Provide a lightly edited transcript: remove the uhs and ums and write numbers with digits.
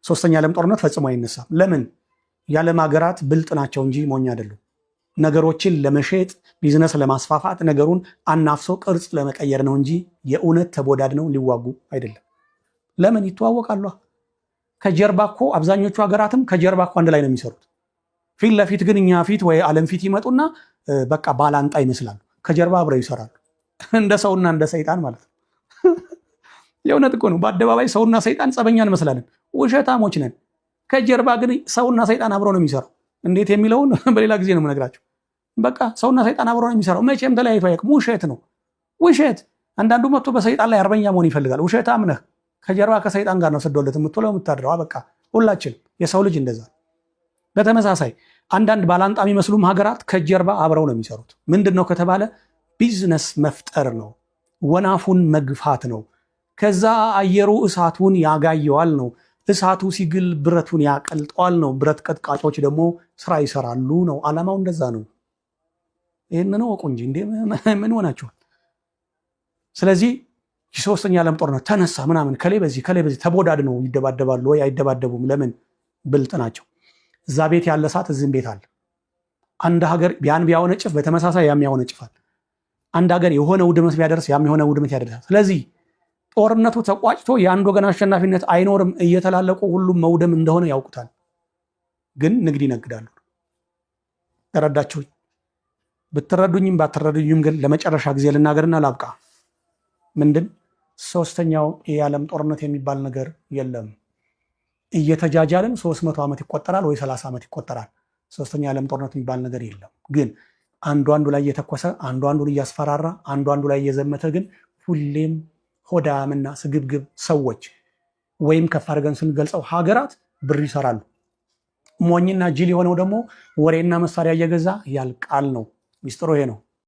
ሶስተኛ ዓለም ጦርነት ፈጽሞ አይነሳም። ለምን? የዓለም ሀገራት ብልጥ ናቸው እንጂ ሞኝ አይደሉም። ነገሮችን ለመሸጥ ቢዝነስ ለማስፋፋት ነገሩን አናፍሶ ቅርጽ ለመቀየር ነው እንጂ የእውነት ተቦዳድነው ሊዋጉ አይደለም። ለምን? ይተዋወቃሉ። ከጀርባ እኮ አብዛኞቹ ሀገራትም ከጀርባ እኮ አንድ ላይ ነው የሚሰሩት። ፊት ለፊት ግን እኛ ፊት ወይ ዓለም ፊት ይመጡና በቃ ባላንጣ ይመስላሉ። ከጀርባ አብረው ይሰራሉ። እንደ ሰውና እንደ ሰይጣን ማለት ነው። የእውነት እኮ ነው። በአደባባይ ሰውና ሰይጣን ጸበኛ እንመስላለን፣ ውሸታሞች ነን። ከጀርባ ግን ሰውና ሰይጣን አብረው ነው የሚሰራው። እንዴት የሚለውን በሌላ ጊዜ ነው የምነግራቸው። በቃ ሰውና ሰይጣን አብረው ነው የሚሰራው። መቼም ተለያይቶ አያውቅም። ውሸት ነው፣ ውሸት። አንዳንዱ መጥቶ በሰይጣን ላይ አርበኛ መሆን ይፈልጋል። ውሸታም ነህ። ከጀርባ ከሰይጣን ጋር ነው ስዶለት የምትውለው የምታድረው። በቃ ሁላችንም የሰው ልጅ እንደዛ። በተመሳሳይ አንዳንድ ባላንጣ የሚመስሉም ሀገራት ከጀርባ አብረው ነው የሚሰሩት። ምንድን ነው ከተባለ ቢዝነስ መፍጠር ነው፣ ወናፉን መግፋት ነው። ከዛ አየሩ እሳቱን ያጋየዋል ነው። እሳቱ ሲግል ብረቱን ያቀልጠዋል ነው። ብረት ቀጥቃጮች ደግሞ ስራ ይሰራሉ ነው። ዓላማው እንደዛ ነው። ይህንን ወቁ እንጂ እንዴ ምን ሆናችኋል? ስለዚህ የሶስተኛ ዓለም ጦርነት ተነሳ ምናምን ከሌ በዚህ ተቦዳድ ነው። ይደባደባሉ ወይ አይደባደቡም? ለምን? ብልጥ ናቸው። እዛ ቤት ያለ እሳት እዚህም ቤት አለ። አንድ ሀገር ያን ቢያወነጭፍ በተመሳሳይ ያም ያወነጭፋል። አንድ ሀገር የሆነ ውድመት ቢያደርስ ያም የሆነ ውድመት ያደርሳል። ስለዚህ ጦርነቱ ተቋጭቶ የአንድ ወገን አሸናፊነት አይኖርም። እየተላለቁ ሁሉም መውደም እንደሆነ ያውቁታል። ግን ንግድ ይነግዳሉ። ተረዳችሁ? ብትረዱኝም ባትረዱኝም ግን ለመጨረሻ ጊዜ ልናገርና ላብቃ። ምንድን? ሶስተኛው የዓለም ጦርነት የሚባል ነገር የለም። እየተጃጃልን 300 ዓመት ይቆጠራል ወይ 30 ዓመት ይቆጠራል። ሶስተኛ የዓለም ጦርነት የሚባል ነገር የለም። ግን አንዱ ላይ እየተኮሰ አንዱን እያስፈራራ አንዱ ላይ እየዘመተ ግን ሁሌም ሆዳምና ስግብግብ ሰዎች ወይም ከፍ አድርገን ስንገልጸው ሀገራት ብር ይሰራሉ። ሞኝና ጅል የሆነው ደግሞ ወሬና መሳሪያ እየገዛ ያልቃል ነው። ሚስጥሩ ይሄ ነው።